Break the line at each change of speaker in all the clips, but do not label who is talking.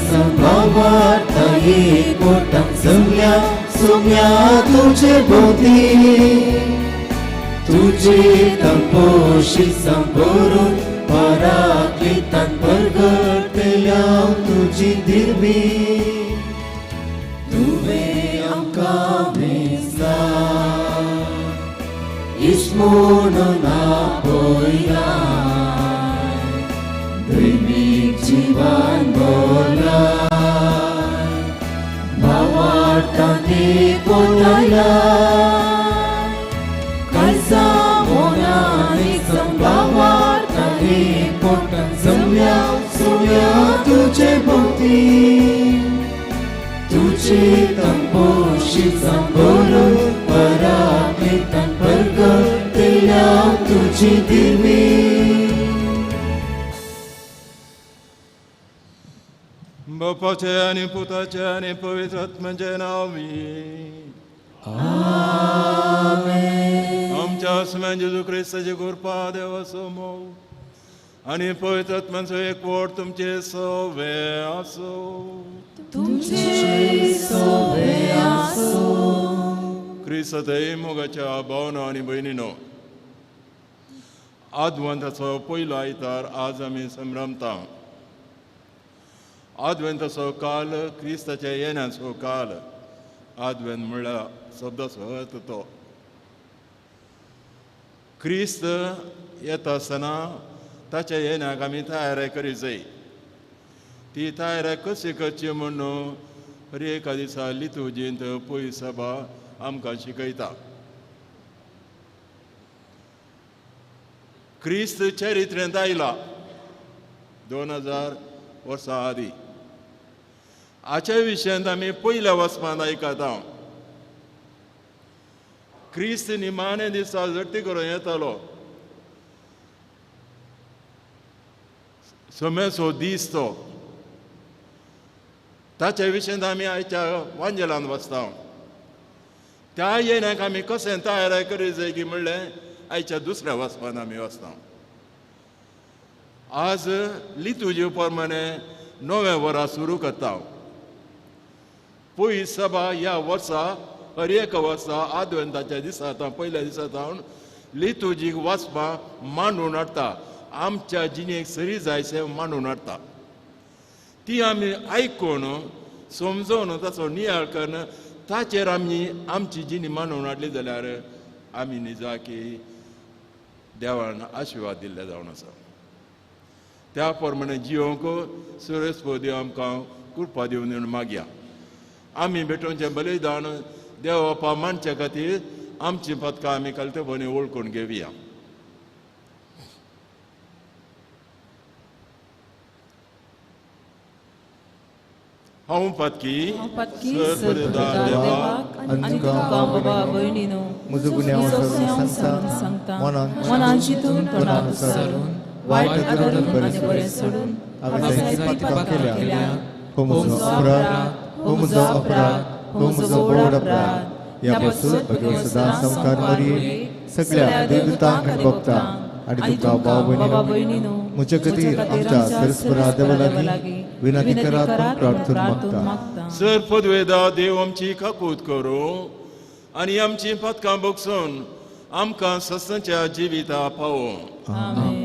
संभावार्थ एकवटान जमल्या सोम्या तुझे भोवती तुझे तपोशी संभरून पराक्लितान परगटल्या तुझी दिरबी तुवें आमकां मेजला इश्ट म्हणून आपयला दैमीक जिवन भरला भावार्थान एकवटायला कायजा मोनान संभावार्थान एकवटान जमल्या सोम्या तुझे भोवती तुझे तपोशी संभरून पराक्लितान परगटल्या तुझी दिरबी
बापाचे आणि पुताचे आणि पवित्र आत्म्याचे नावी आमच्या आसम्यान जेजू क्रिस्ताची कृपा देवासमोर आणि पवित्र आत्म्याचो एकवट तुमचे सवे आसो क्रिस्ताचे मोगाच्या भावना आणि भयणीनो आदवंताचो पयलो आयतार आज आमी संभ्रमता आदवेंताचो काल क्रिस्ताच्या येण्याचो काल आदवेंत म्हणल्यार शब्दाचो अर्थ तो क्रिस्त येता आसतना ताच्या येण्याक आमी तयारी करी जाय ती तयारी कशी करची म्हणून हर एका दिसा लितुर्जींत पयस सभा आमकां शिकयता क्रिस्त चरित्रेंत आयला 2000 वर्सां आदीं हाच्या विशयांत आमी पयल्या वचपांत आयकता क्रिस्त निमाणे दिसा झट्टी करून येतालो सोमेचो दीस तो ताच्या विशयांत आमी आयच्या वांजेलांत वचता त्या येण्याक आमी कशें तयारी करी जाय की म्हणलें आयच्या दुसऱ्या वचपांत आमी वचता आज लितुर्जी प्रमाणे 9वें वरा सुरू करता पयस सभा ह्या वर्सा हर एक वर्सा आदवेंताच्या दिसा पयल्या दिसा सावन लितुर्जीक वचपाक मांडून हाडटा आमच्या जिणेक सरी जायशें मांडून हाडटा ती आमी आयकून समजोवन ताचो नियाळ करून ताचेर आमी आमची जिणी मांडून हाडली जाल्यार आमी निजा की देवान आशिर्वाद दिल्ले जावन आसा त्या प्रमाणे जियोंक सुरेस्पो देव आमकां कृपा दिवन मागया आमी भेटोवचें बलिदान देव बापा मानचे खातीर आमची पदकां आमी कलतेपणी वळखून घेवया हांव पदकी
म्हजो गुन्यांव सांगता मनान चिंतून तोंडान विसरून वायट करून बरें सोडून हांवें पदकां केल्या हो म्हजो अपराध हो म्हजो व्हड अपराध ह्या पासून भगवंत सदां संस्कार मरी सगळ्या देवतांक आनी भक्तांक आनी तुमकां भाव भयणीनो म्हजे खातीर आमच्या परस्परा देवा लागीं विनंती करात प्रार्थून मागता
सर पदवेदा देव आमची काकूत करूं आनी आमची पदकां बगसून आमकां सस्ताच्या जिविता पावों
आमेन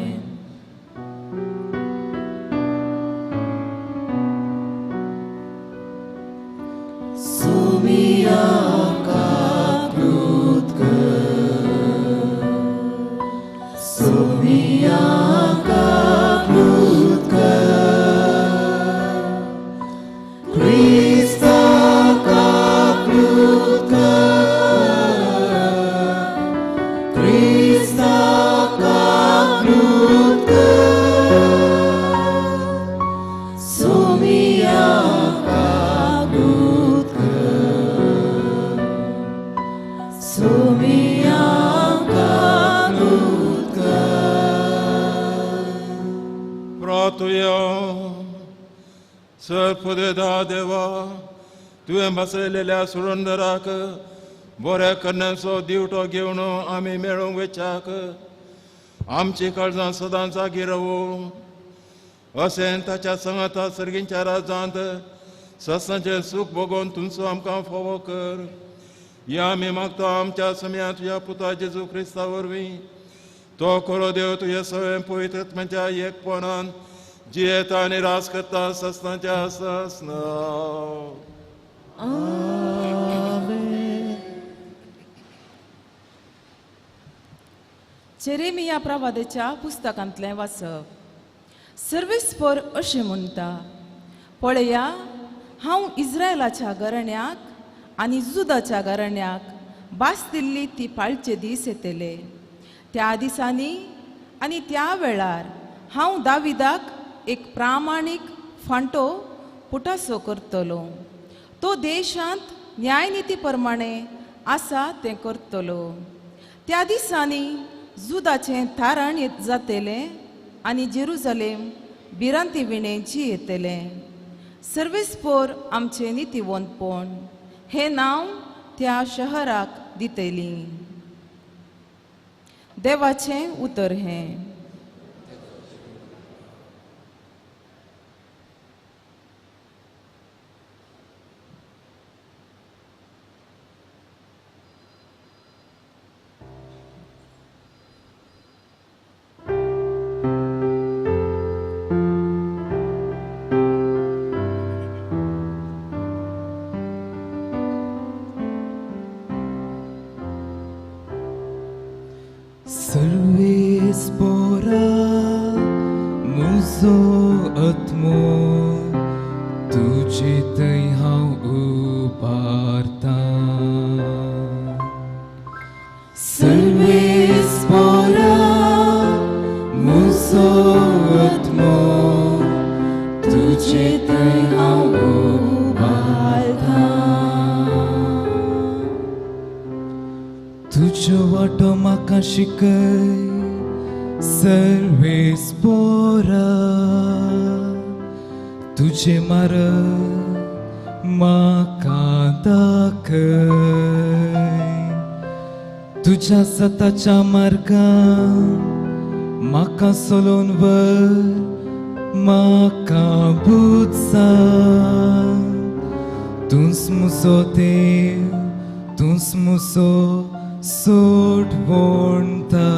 देवा तुवें बसयलेल्या सुरंदराक बऱ्या करण्याचो दिवटो घेवन आमी मेळूंक वेचाक आमची काळजां सदां जागी रावूं अशें ताच्या सांगाता सर्गींच्या राजांत ससांचें सूख भोगोवन तुमचो आमकां फोवो कर. या आमी मागता आमच्या समेया तुज्या पुता जेजू क्रिस्ता वरवीं. तो खरो देव तुजे सगळे पवित्र आत्म्याच्या एकपणान जियेता आनी रास करता सस्तांच्या सस्ना.
जेरेमिया प्रवादाच्या पुस्तकांतलें वाचप. सर्वेस्पर अशें म्हणटा, पळया, हांव इस्रायलाच्या घराण्याक आनी जुदाच्या घराण्याक भास दिल्ली ती पाळचे दीस येतले. त्या दिसांनी आनी त्या वेळार हांव दाविदाक एक प्रामाणीक फांटो पुटासो करतलो. तो देशांत न्यायनिती प्रमाणे आसा तें करतलो. त्या दिसांनी जुदाचें थारण जातलें आनी जेरुसलेम भिरांती विणेची येतलें. सर्वेस्पर आमचें नितीवंतपण हें नांव त्या शहराक दितलीं. देवाचें उतर हें.
सर्वेस्परा म्हजो आत्मो तुजे थंय हांव उबारतां. सर्वेस्परा म्हजो आत्मो तुजे थंय हांव उबारतां. तुजो वाटो म्हाका शिकय सर्वेस्परा. तुजे मार्ग म्हाका दाखय. तुज्या सताच्या मार्गान म्हाका सोलोवन व्हर. म्हाका भूत सांग. तूंच म्हजो देव, तूंच म्हजो सोडवणता.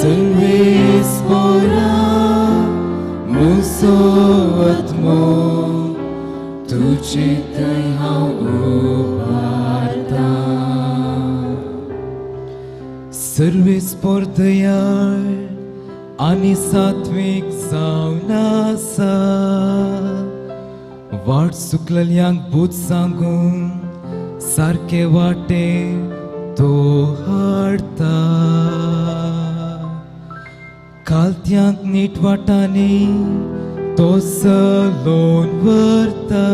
सर्वेस्परा म्हजो आत्मो तुजे थंय हांव उबारतां. सर्वेस्पर दयाळ आनी सात्वीक जावन आसा. वाट चुकलेल्यांक भूत सांगून सारके वाटे तो हाडता. कालत्यांक नीट वाटांनी तो चलोवन व्हरता.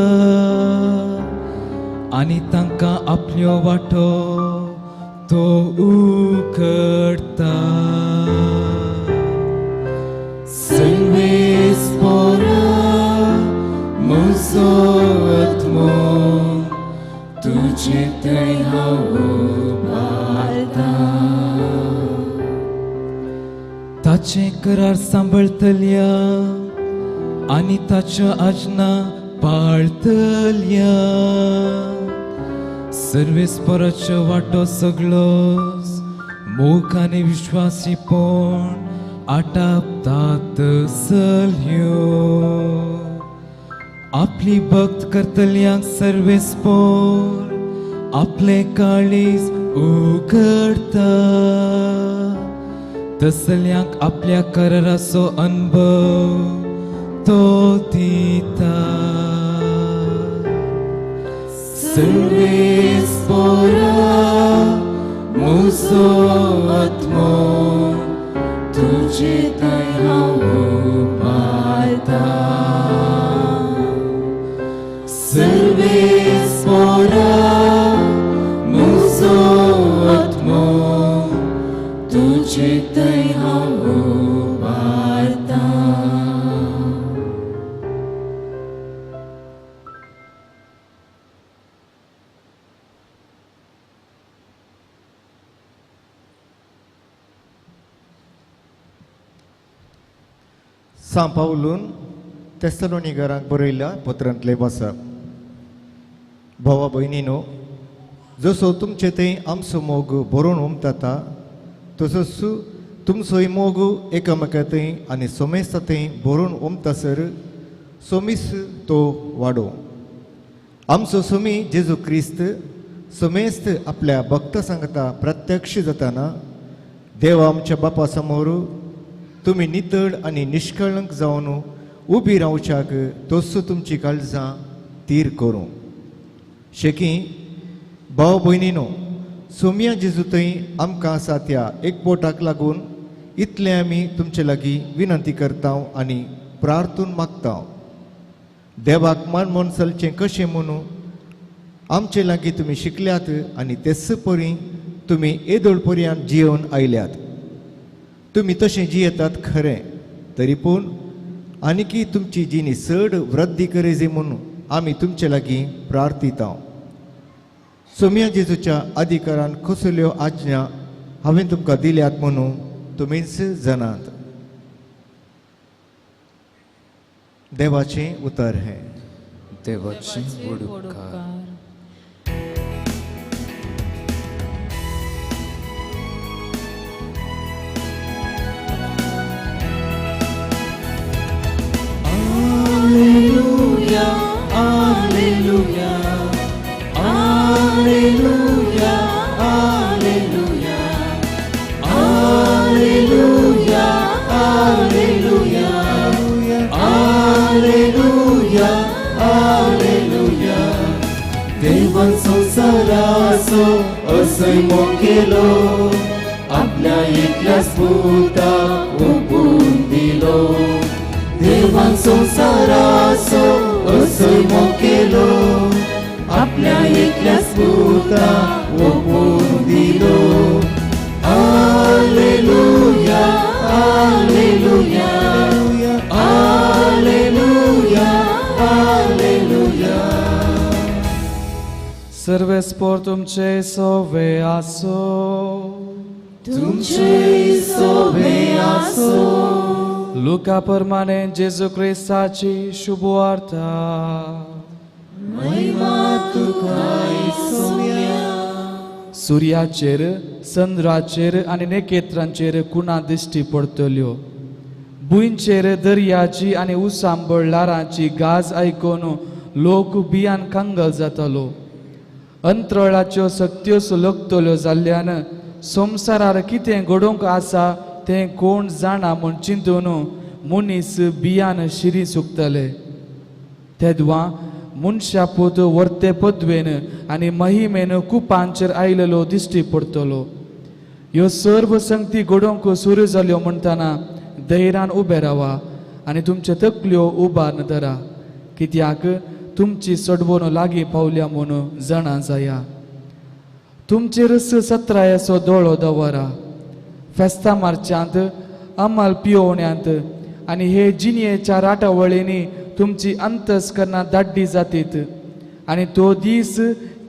आनी तांकां आपल्यो वाटो तो उगडता. सर्वेस्परा म्हजो आत्मो तुजे थंय हांव उबारतां. ताचें करार सांबाळतल्या आनी ताच्यो आज्ञा पाळतल्या. सर्वेस्पराचो वाटो सगळोच मोग आनी विश्वासीपण आटापतात चल्यो. आपली भक्त करतल्यांक सर्वेस्पर आपले काळीज उगडता. तसल्यांक आपल्या कराराचो अनुभव तो दिता. सर्वेस्परा म्हजो आत्मो तुजे थंय हांव उबारतां. सर्वेस्परा म्हजो आत्मो तुजे थंय हांव उबारतां.
सांत पावलून तेसलोनिकांक बरयल्या पत्रांतले वाचप. भावा भयणीनो, जसो तुमचे थंय आमचो मोग बरोवन उमटता तसोच तुमचोय मोग एकामेका थंय आनी सोमेस्त थंय बरोवन उमटसर सोमीस तो वाडो. आमचो सोमी जेजू क्रिस्त सोमेस्त आपल्या भक्त सांगता प्रत्यक्ष जाताना देव आमच्या बापा समोर तुमी नितळ आनी निश्कळंक जावन उबी रावच्याक तोच तुमची काळजां तीर करूं. शेकी भाव भयणीनो, सोम्या जेजू थंय आमकां आसा त्या एकपोटाक लागून इतले आमी तुमचे लागीं विनंती करता आनी प्रार्थून मागता. देवाक मान चलचें कशें म्हणून आमचे लागीं तुमी शिकल्यात आनी तेच परी तुमी येदोळ पर्यंत जियोवन आयल्यात. तुमी तशें जियेतात खरें, तरी पूण आनीकी तुमची जिणी चड वृद्धी करेजे म्हणून आमी तुमचे लागीं प्रार्थिता. सोम्या जेजूच्या अधिकारान कसल्यो आज्ञा हांवें तुमकां दिल्यात म्हणून तुमीच जाणात. देवाचें उतर हें.
देवाची वडुपकार. Alleluia, Alleluia, Alleluia, Alleluia, Alleluia, Alleluia, Alleluia, Alleluia. देवान संसाराचो असय मोग केलो, आपल्या एकल्याच पुताक ओपून दिलो. देवान संसाराचो असय मोग केलो, आपल्या एकल्याच पुताक ओपून दिलो. Alleluia, Alleluia, Alleluia, Alleluia.
Servespor तुमचे सोवे आसो,
तुमचे सोबे आसो.
लुका प्रमाणे जेजू ख्रिस्ताची शुभवार्ता.
महिमा तुकाय सोम्या.
सूर्याचेर, चंद्राचेर आनी नखेत्रांचेर कुणा दिश्टी पडटल्यो. भुंयचेर दर्याची आनी उसांबळ लारांची गाज आयकून लोक भियान कांगल जातलो. अंतराळाच्यो शक्त्यो सुलगतल्यो जाल्ल्यान संवसारार कितें घडोवंक आसा तें कोण जाणा म्हूण चिंतून मनीस भियान शिरी सुकतले. तेदवां मनशा पूत वर्ते पदवेन आनी महिमेन कुपांचेर आयलेलो दिश्टी पडटलो. ह्यो सर्व संगती घडोवंक सुरू जाल्यो म्हणटना धैर्यान उबे रावा आनी तुमच्यो तकल्यो उबार धरा, कित्याक तुमची सडवण लागीं पावल्या म्हूण जाणा जाया. तुमचेर सत्रायाचो दोळो दवरा. फेस्तां मारच्यांत, अमाल पियोवण्यांत आनी हे जिणयेच्या राटावळींनी तुमची अंतस्करणां दाड्डी जातीत. आनी तो दीस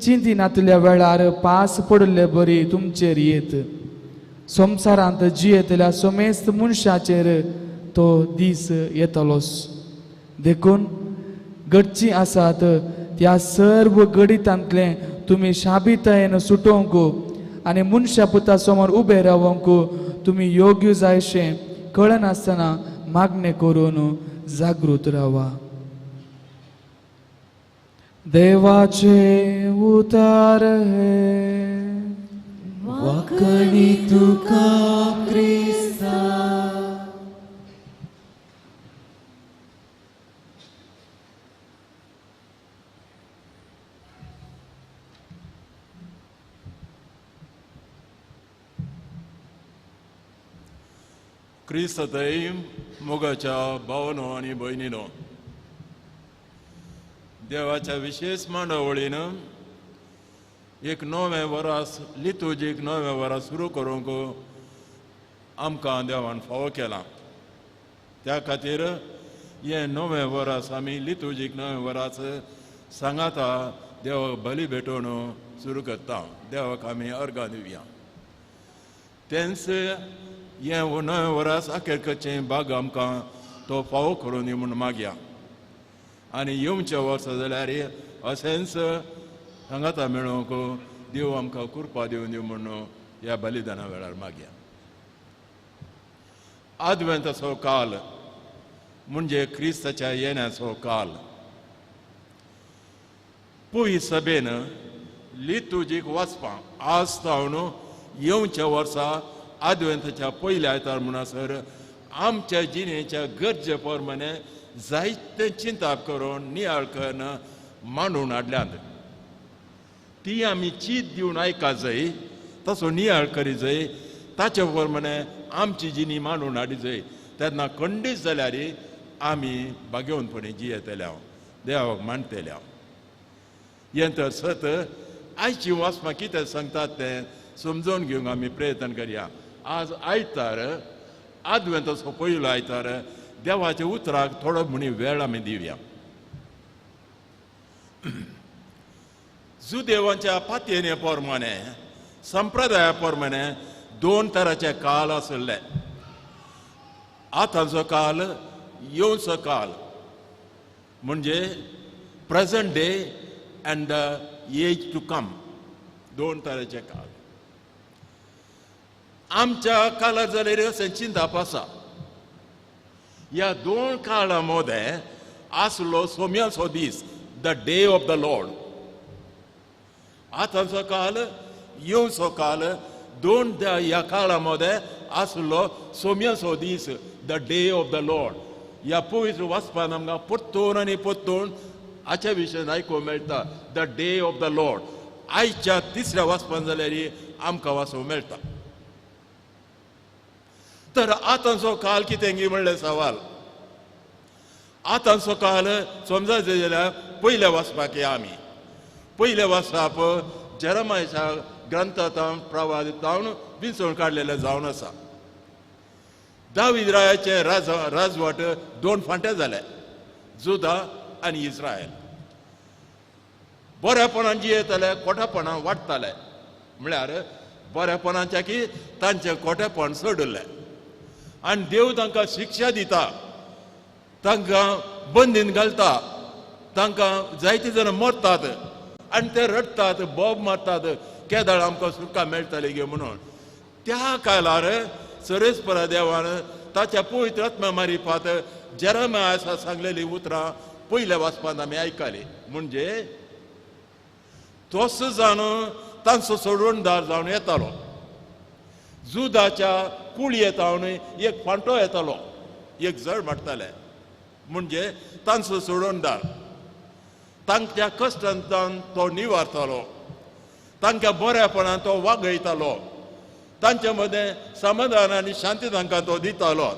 चिंतिनातल्या वेळार पास पडले बरी तुमचेर येत. संवसारांत जियेतल्या सोमेस्त मनशाचेर तो दीस येतलोच. देखून घडची आसात त्या सर्व गडितांतले तुमी शाबितायेन सुटोवंक आनी मनशा पुता समोर उबे रावंक तुमी योग्य जायशें कळनासतना मागणें करून जागृत रावा. देवाचे उतार हे.
वाकणी तुका क्रिस्ता.
क्रिस्त थंय मोगाच्या भावनो आनी भयणीनो, देवाच्या विशेष मांडावळीन एक नवें वरास लितुजीक नवें वरास सुरू करूंक आमकां देवान फावो केला. त्या खातीर हें नवें वरास आमी लितुजीक नवें वरास सांगाता देवाक बली भेटोवन सुरू करता. देवाक आमी अर्गां दिवया. तेंच हें नवें वरास अखेरचें भाग आमकां तो फावो करून दी म्हूण मागया आनी येवचें वर्स जाल्यार अशेंच सांगाता मेळोवंक देव आमकां कृपा दिवन दिवं म्हणून ह्या बलिदाना वेळार मागया. आदवेंताचो काल म्हणजे क्रिस्ताच्या येण्याचो काल. पुय सभेन लितुजीक वाचपां आज सावन येवच्या वर्सा आदवेंताच्या पयल्या आयतार म्हणसर आमच्या जिणेच्या गरजे प्रमाणे जायते चिंताप करून नियाळ करून मांडून हाडल्यात. ती आमी चीत दिवन आयका जाय, तसो नियाळ करी जाय, ताचे प्रमाणे आमची जिणी मांडून हाडी जाय. तेन्ना खंडीत जाल्यार आमी बागेवनपणी जियेतल्या देवाक मांडटल्या. हें तर सत आयची वाचपां कितें सांगतात तें समजून घेवंक आमी प्रयत्न करया. आज आयतार आदवेंताचो पयलो आयतार देवाच्या उतराक थोडो म्हणी वेळ आमी दिवया. जुदेवांच्या पातयेने प्रमाणे संप्रदाया प्रमाणे 2 तरांचे काल आसले. आतांचो काल येवचो काल म्हणजे present day and the age to come. 2 तरांचे काल. आमच्या काळात जाल्यार अशें चिंताप आसा. ह्या 2 काळा मध्ये आसलो सोम्याचो दीस, the day of the Lord. आतांचो काल येवचो काल 2 ह्या काळा मध्ये आसलो सोम्याचो दीस, the day of the Lord. ह्या पवित्र वाचपान आमकां परतून आनी परतून हाच्या विशयी आयकूंक मेळटा, the day of the Lord. आयच्या 3ऱ्या वाचपान जाल्यार आमकां वाचूंक मेळटा. तर आतांचो काल कितें गी म्हणलें सवाल. आतांचो काल समजायचो जाल्यार पयले वाचपाक या आमी. पयले वाचप जेरेमायाच्या ग्रंथांत प्रवादितान विंचून काडलेलें जावन आसा. दावीद रायाचे राजवट 2 फावटी जाले, जुदा आनी इस्रायल. बरेपणान जियेताले, खोटेपणान वाडटाले. म्हळ्यार बरेपणाच्या की तांचें खोटेपण सोडलें आनी देव तांकां शिक्षा दिता, तांकां बंदीन घालता, तांकां जायते जाण मरतात आनी ते रडटात, बोब मारतात, केदाळ आमकां सुटका मेळटली गे म्हणून. त्या काळार सरेस्परा देवान ताच्या पवित्र आत्म्या मारिफात जेरेमाया सांगलेली उतरां पयल्या वाचपांत आमी आयकली. म्हणजे तोच जावन तांचो सोडवणदार जावन येतालो. जुदाच्या कुळयेंतावन एक फांटो येतालो, एक जड मारताले. म्हणजे तांचो सोडवणदार तांच्या कश्टांतल्यान तो निवारतालो, तांच्या बरेपणान तो वागयतालो, तांचे मदें समाधान आनी शांती तांकां तो दितालो.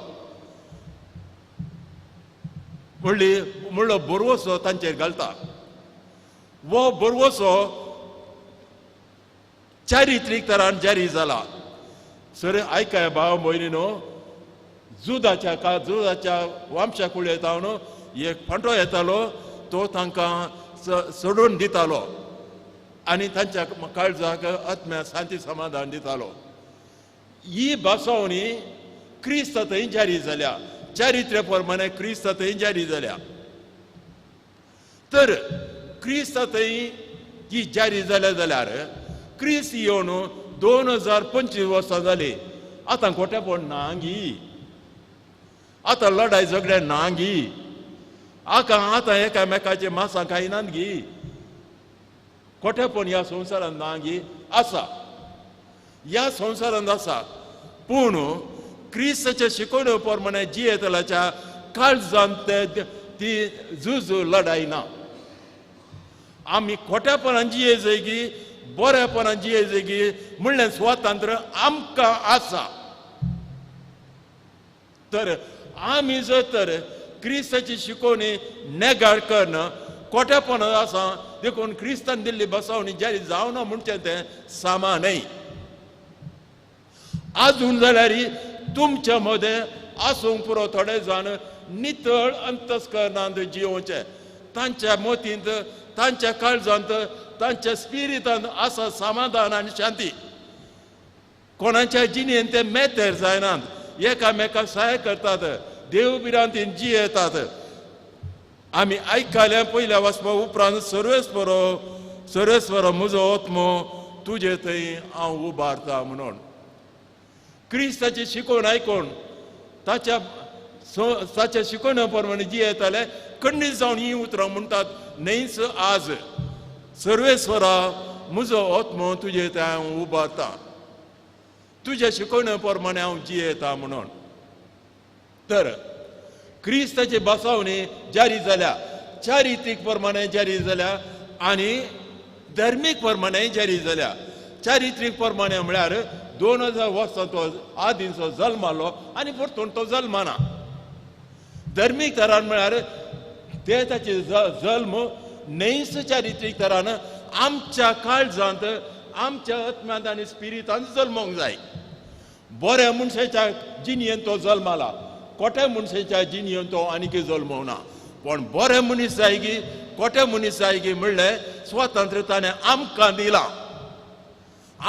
म्हणलो बरवसो तांचेर घालता. वो बरवसो चारित्रीक तरान जारी जाला. सर आयकाय भाव भयणीनो, जुदाच्या वंशा कुळयेंतावन एक फांटो येतालो, तो तांकां सोडून दितालो आनी तांच्या काळजाक आत्म्या शांती समाधान दितालो. ही बसवणी क्रिस्त थंय जारी जाल्या, चारित्र्य प्रमाणे क्रिस्त थंय जारी जाल्या. तर क्रिस्त थंय ही जारी जाल्या जाल्यार क्रिस्त येवन 2025 वर्सां जाली. आतां खोटेपण ना गी, आतां लढाई झगडे ना गी, आतां एकामेकाचे मांसां खायनात गी. खोटेपण ह्या संवसारांत ना गी. आसा, ह्या संवसारांत आसा, पूण क्रिस्ताच्या शिकवणे प्रमाणे जियेतलाच्या काळजांत ती झूज लढाई ना. आमी खोटेपणान जिये जाय गी, बरेपणान जिये जाय गी म्हणलें स्वातंत्र्य आमकां आसा. तर आमी जर तर क्रिस्ताची शिकवणी नेगाड करना, खोटेपण आसा देखून क्रिस्तान दिल्ली बसवणी जारी जावना म्हणचें तें सामानय. आजून जाल्यार तुमच्या मदें आसूंक पुरो थोडे जाण नितळ अंतस्करणांत जिवोवचे. तांच्या मतींत, तांच्या काळजांत, तांच्या स्पिरितांत आसा समाधान आनी शांती. कोणाच्या जिणेंत ते मेतेर जायनात, एकामेकाक सहाय करतात, देव बिरांतीन जी येतात आमी आयकल्या पयल्या वचपा उपरांत सर्वेस्वर म्हजो आत्मो तुजे थंय हांव उबारता म्हणून क्रिस्ताची शिकवण आयकून ताच्या शिकवणे प्रमाणे जी येताले खंडीत जावन ही उतरां म्हणटात न्हयच आज सर्वेस्वरा म्हजो आत्मो तुजे थंय हांव उबारता तुज्या शिकवणे प्रमाणे हांव जियेता म्हणून तर क्रिस्ताची बसवणी जारी जाल्या चारित्रीक प्रमाणे जारी जाल्या आनी धर्मीक प्रमाणे जारी जाल्या चारित्रीक प्रमाणे म्हळ्यार 2000 वर्सां तो आदींचो जल्मालो आनी परतून तो जल्माना धर्मीक तरान म्हळ्यार ते ताचे जल्म न्हयच चारित्रीक तरान आमच्या काळजांत आमच्या आत्म्यांत आनी स्पिरितांत जल्मोंक जाय बऱ्या मनशाच्या जिणयेंत तो जल्माला खोट्या मनशाच्या जिणयेंत तो आनीक जल्मोवना पण बरे मनीस जाय की खोटे मनीस जाय की म्हणलें स्वातंत्र्य ताणें आमकां दिलां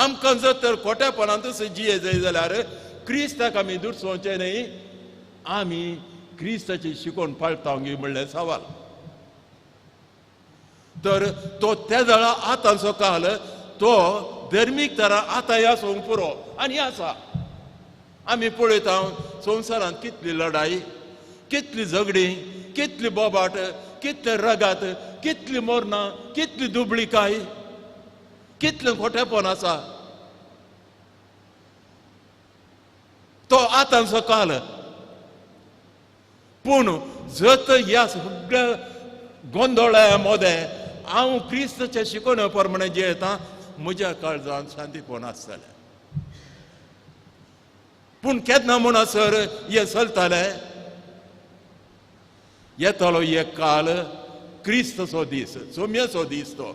आमकां जर तर खोटेपणांतच जिये जाय जाल्यार क्रिस्ताक आमी दुसोवचें न्हय आमी क्रिस्ताची शिकवण पाळटावंगी म्हणलें सवाल तर तो त्या जाळा आतांचो काल तो धर्मीक तरा आतां आसूंक पुरो आनी आसा आमी पळयता संवसारांत कितली लढाई कितली झगडी कितली बोबाट कितले रगात कितली मोरणां कितली दुबळीकाय कितलें खोटेपण आसा तो आतांचो काल पूण जत ह्या सगळ्या गोंदळा मोदें हांव क्रिस्ताच्या शिकवणे प्रमाणे जियेतां म्हज्या काळजांत शांतीपण आसतलें पूण केन्ना म्हणसर हें चलतलें येतलो एक काल क्रिस्तचो दीस सोम्याचो दीस तो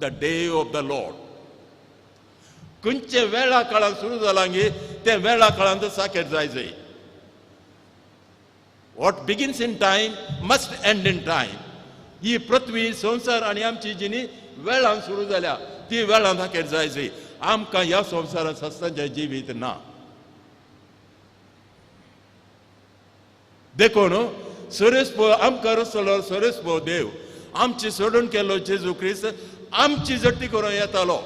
the day of the Lord खंयचे वेळा काळांत सुरू जाला गे ते वेळा काळांत साखेर जाय what begins in time must end in time ही पृथ्वी संवसार आनी आमची जिणी वेळान सुरू जाल्या ती वेळान साखेर जाय आमकां ह्या संवसारांत सस्तांचें जिवीत ना देखून सरेस्पो आमकां रचलो सरेस्पो देव आमची सोडून केलो जेजू क्रिस्त आमची जट्टी करून येतालो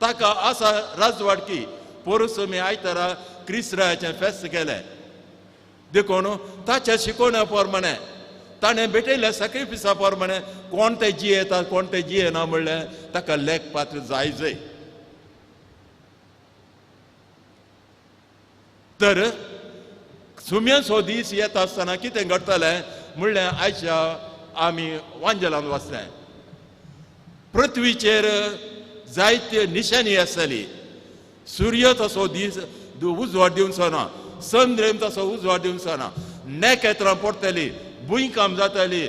ताका आसा राजवाडकी पोरसुमी आयतारा क्रिस्त्राचें फेस्त केलें देखून ताच्या शिकवण्या प्रमाणे ताणें भेटयल्या सॅक्रिफिसा प्रमाणे कोण ते जियेता कोण ते जियेना म्हणलें ताका लेख पात्र जाय तर सुम्याचो दीस येता आसतना कितें घडटलें म्हणलें आयच्या आमी वांजेलांत वचलें पृथ्वीचेर जायत्यो निशाणी आसतली सूर्य तसो दीस उजवाड दिवचो ना चंद्रेम तसो उजवाड दिवचो ना नेकेत्रां पडटलीं भुंयकाम जाताली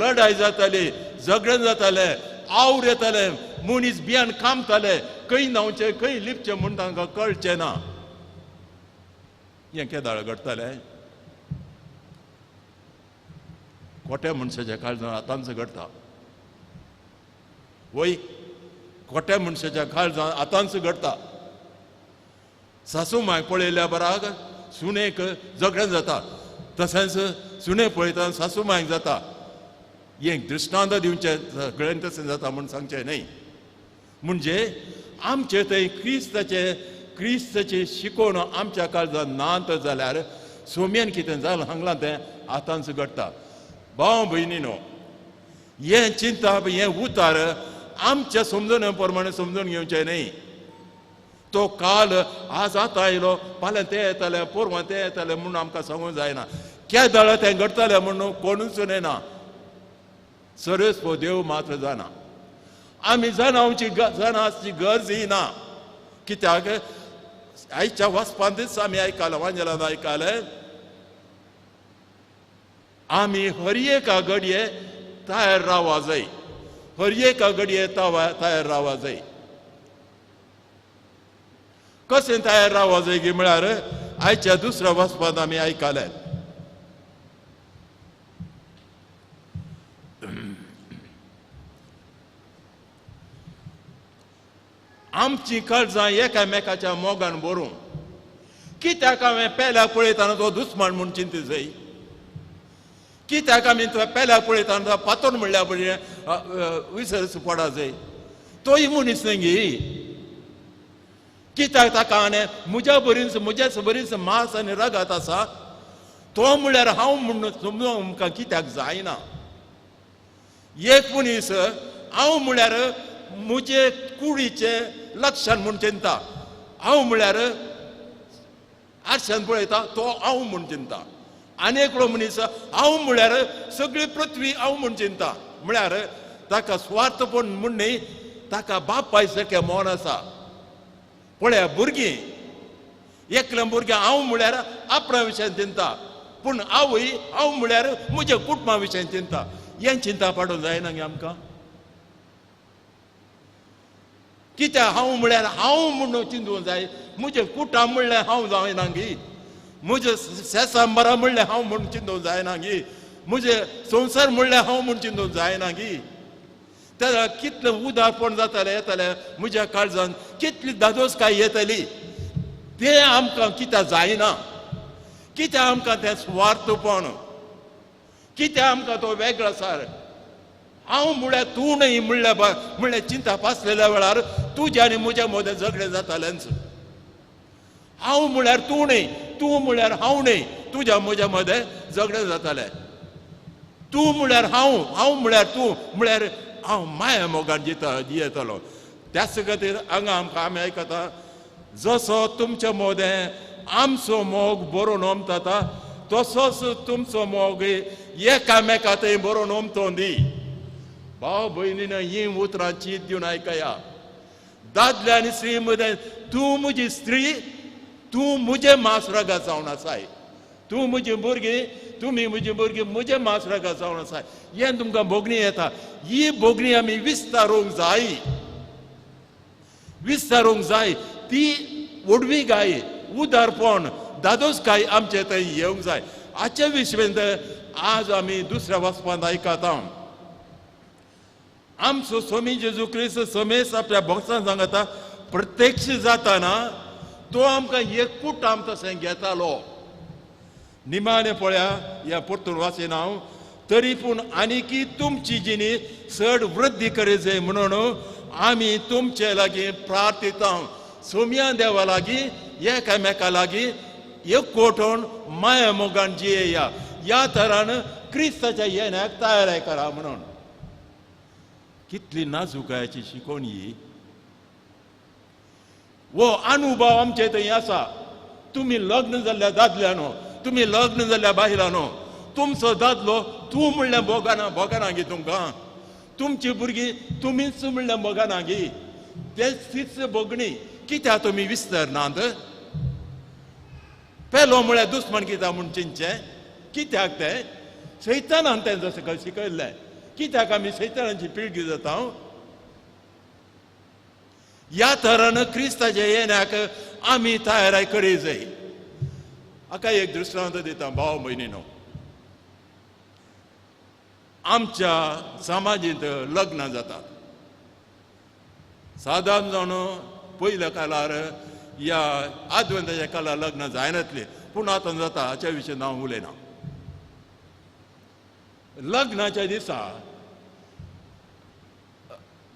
लढाई जाताली झगडें जातालें आवड येतालें मनीस भियान कामताले खंय न्हांवचें खंय लिपचें म्हूण तांकां कळचें ना हें केदाळ घडटलें खोट्या मनशाच्या काळजांत आतांच घडटा वय खोट्या मनशाच्या काळजांत आतांच घडटा सासू माय पळयल्या बराक सुनेक झगडें जाता तशेंच सुने पळयता सासू मायक जाता हें दृश्टांत दिवचें सगळें तशें जाता म्हूण सांगचें न्हय म्हणजे आमचे थंय क्रिस्ताची शिकवण आमच्या काळजांत नात जाल्यार सोम्यान कितें जालां हांगलां तें आतांच घडटा भाव भयणीनो हें चिंता हें उतार आमच्या समजणे प्रमाणे समजून घेवचें न्हय तो काल आज आतां आयलो फाल्यां तें येतालें परवां तें येतालें म्हूण आमकां सांगूंक जायना केदाळ तें घडटलें म्हणून कोणूच न्हयना सर्वेस्पो देव मात्र जाणा आमी जाणांची गरज ही ना कित्याक आयच्या वचपांतच आमी आयकलां वांजेलांत आयकलें आमी हर एका घडये तयार राववा जाय हर एका घडये तयार राववा जाय कशें तयार राववा जाय की म्हळ्यार आयच्या दुसऱ्या वचपांत आमी आयकलें आमची काळजां एकामेकाच्या मोगान भरूंक कित्याक हांवें पेल्याक पळयताना तो दुस्मान म्हूण चिंत जाय कित्याक आमी पेल्याक पळयताना तो पातोर म्हणल्या विसर पडा जाय तोय मनीस न्ही कित्याक ताका हांवें म्हज्या बरीच मास आनी रगत आसा तो म्हळ्यार हांव म्हणून समजूंक आमकां कित्याक जायना एक मनीस हांव म्हळ्यार म्हजे कुडीचे लक्षण म्हूण चिंता हांव म्हळ्यार आरशान पळयता तो हांव म्हूण चिंता आनी एकलो मनीस हांव म्हळ्यार सगळी पृथ्वी हांव म्हूण चिंता म्हळ्यार ताका स्वार्थपण म्हूण न्ही ताका बापाय सारकें मोन आसा पळया भुरगीं एकल्या भुरग्यां हांव म्हळ्यार आपणा विशयान चिंता पूण हांवूय हांव म्हळ्यार म्हज्या कुटुंबा विशयान चिंता हें चिंता पाडूंक जायना गे आमकां कित्याक हांव म्हळ्यार हांव म्हणून चिंतूंक जाय म्हजें कुटुंब म्हणल्यार हांव जायना गी म्हजें सेसांबरां म्हणल्यार हांव म्हणून चिंतूंक जायना गी म्हजें संवसार म्हणल्यार हांव म्हूण चिंतूंक जायना गी तेन्ना कितलें उदारपण जातालें येतालें म्हज्या काळजान कितली दादोसकाय येतली तें आमकां कित्याक जायना कित्याक आमकां तें स्वार्थपण कित्याक आमकां तो वेगळो आसा हांव म्हळ्यार तूं न्ही म्हणल्यार चिंता पासलेल्या वेळार तुज्या आनी म्हज्या मदें झगडें जातालेंच हांव म्हळ्यार तूं न्ही तूं म्हळ्यार हांव न्ही तुज्या म्हज्या मदें झगडें जातालें तूं म्हळ्यार हांव म्हळ्यार तूं म्हळ्यार हांव माया मोगान जियेतलो त्याच खातीर हांगा आमकां आमी आयकता जसो तुमच्या मोदें आमचो मोग बरो नोमता तसोच तुमचो मोग एकामेका थंय बरो नोमतो दी भाव भयणीन ही उतरां चीत दिवन आयकया दादल्या आनी स्त्री मदें तूं म्हजी स्त्री तूं म्हजें मास रगत जावन आसाय तूं म्हजी भुरगीं तुमी म्हजी भुरगीं म्हजें मास रगत जावन आसाय हें तुमकां भोगणी येता ही भोगणी आमी विस्तारूंक जाय ती ओडवी गाय उदारपण दादोसकाय आमचे थंय येवंक जाय हाचे विशवेंत आज आमी दुसऱ्या वचपांत आयकता आमचो स्वामी जेजू क्रिस्त समेस आपल्या भक्तांक सांगता प्रत्यक्ष जाताना तो आमकां एकूट आम तशें घेतालो निमाणें पळया ह्या परतून वाचीन हांव तरी पूण आनीकी तुमची जिणी चड वृद्धी करी जाय म्हणून आमी तुमचे लागीं प्रार्थिता सोम्या देवा लागीं एकामेका लागीं एकवटून माया मोगान जियेया ह्या तरान क्रिस्ताच्या येण्याक तयारी करा म्हणून कितली नाजूकायेची शिकवण ही वो अनुभव आमचे थंय आसा तुमी लग्न जाल्ल्या दादल्यानो तुमी लग्न जाल्ल्या बायलांनो तुमचो दादलो तूं म्हणल्यार भोगना गी तुमकां तुमची भुरगीं तुमीच म्हणल्यार भोगना गी तेच भोगणी कित्याक तुमी विस्तरनात पेलो म्हळ्यार दुस्मन कित्याक म्हूण चिंतचें कित्याक तें सैतानान तें जशें शिकयल्लें कित्याक आमी सैतानाची पिळगी जाता ह्या तरान क्रिस्ताच्या येण्याक आमी तयारी करी जाय हाका एक दृश्टांत दिता भाव भयणीनो आमच्या समाजींत लग्न जातात सादारण जावन पयल्या काळार ह्या आदवंताच्या काळार लग्न जायनातले पूण आतां जाता हाच्या विशयी हांव उलयना लग्नाच्या दिसा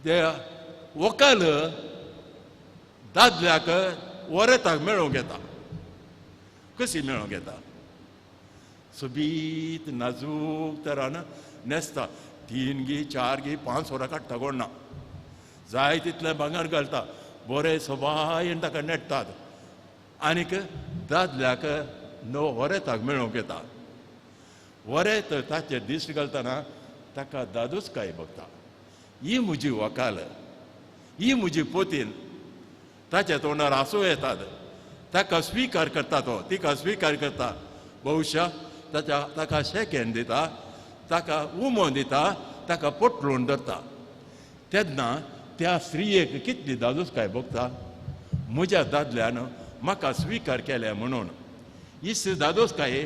ते व्हंकल दादल्याक वरेताक मेळोवंक येता कशी मेळोवंक येता सोबीत नाजूक तरान न्हेसता 3 गी 4 गी 5 वरां काडटा कोण ना जाय तितलें भांगर घालता बरें सोबायेन ताका नेटतात आनीक दादल्याक वरेताक मेळोवंक येता वरेत ताचेर दिश्ट घालतना ताका दादोसकाय भोगता ही म्हजी व्हंकल ही म्हजी पोतीन ताच्या तोंडार आसूं येतात ताका स्विकार करता तो तिका स्विकार करता भविश्य ताका शेकेन दिता ताका उमो दिता ताका पोटलून धरता तेन्ना त्या स्त्रियेक कितली दादोसकाय भोगता म्हज्या दादल्यान म्हाका स्विकार केल्या म्हणून ही दादोसकाय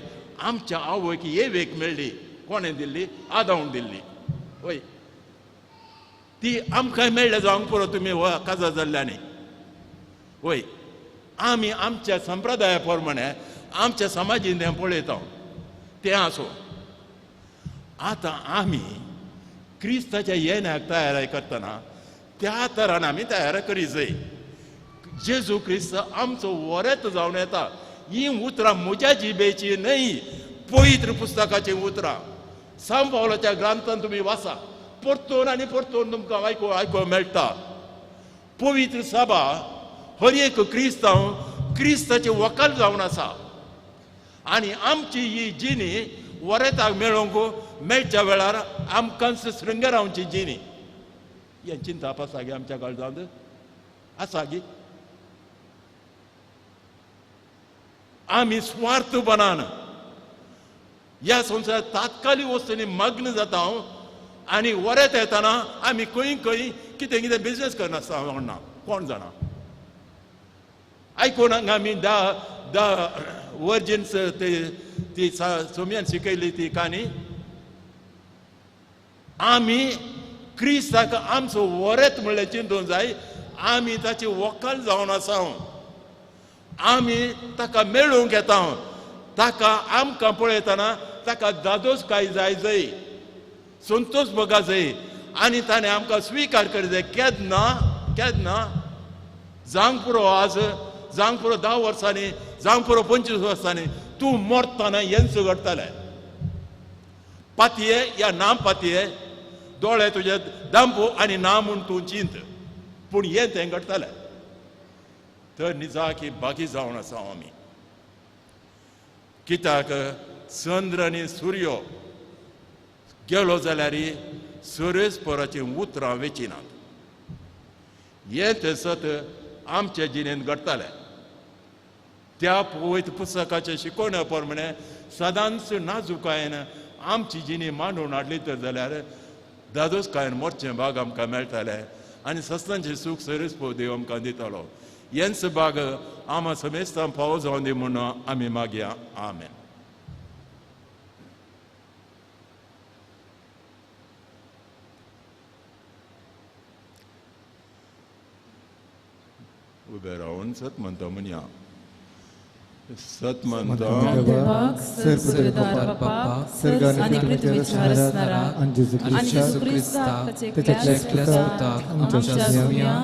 आमच्या आवयक येवेक मेळ्ळी कोणें दिल्ली आदावण दिल्ली वय ती आमकांय मेळ्ळे जावंक पुरो तुमी काजार जाल्ल्यानी वय आमी आमच्या संप्रदाया प्रमाणे आमच्या समाजीन तें पळयता तें आसूं आतां आमी क्रिस्ताच्या येण्याक तयारी करतना त्या तरान आमी तयारी करी जाय जेजू क्रिस्त आमचो वरेत जावन येता ही उतरां म्हज्या जिबेची न्हय पवित्र पुस्तकाची उतरां सांत पावलाच्या ग्रंथान तुमी वाचा परतून आनी परतून तुमकां आयको मेळटा पवित्र सभा हर एक क्रिस्तांव क्रिस्ताचे वकाल जावन आसा आनी आमची ही जिणी वरेताक मेळोवंक मेळच्या वेळार आमकां श्रृंगारांवची जिणी हें चिंतप आसा गे आमच्या काळजांत आसा गे आमी स्वार्थपणान ह्या संवसारांत तात्कालीक वस्तूंनी मग्न जाता आनी वरेत येतना आमी खंय खंय कितें कितें बिजनेस करनासता म्हणना कोण जाणा आयकून आमी द वर्जिन्स ती सोम्यान शिकयली ती काणी आमी क्रिस्ताक आमचो वरेत म्हणलें चिंतूंक जाय आमी ताची वकाल जावन आसा आमी ताका मेळूंक येता ताका आमकां पळयतना ताका दादोसकाय जाय जाय संतोश भोगा जाय आनी ताणें आमकां स्विकार करूं जाय केन्ना जावंक पुरो आज जावंक पुरो 10 वर्सांनी जावंक पुरो 25 वर्सांनी तूं मरतना हेंच घडटलें पातये या नाम पातये दोळे तुजे दांपू आनी ना म्हूण तूं चिंत पूण हें तें घडटलें तर निजाकी बागी जावन आसा आमी कित्याक चंद्र आनी सूर्य गेलो जाल्यार सुरेस्पराची उतरां वेचिनात हें तें सत आमच्या जिणेंत घडटलें त्या पवित्र पुस्तकाच्या शिकवण्या प्रमाणे सदांच नाजुकायेन आमची जिणी मांडून हाडली तर जाल्यार दादोसकायेन मोरचें भाग आमकां मेळटलें आनी सस्तांचें सूख सरेस्पो देव आमकां दितलो हेंच भाग आमा समेस्तां फावो जावन दी म्हणून आमी मागया आमेन उबे रावन सत म्हणटा म्हणया सत म्हणटा
देवाक सर्वदार बापाक सर्ग आनी पृथ्वीचेर असणारा आणि जेजू ख्रिस्ताक त्याच्या पुताक आमच्या सुम्या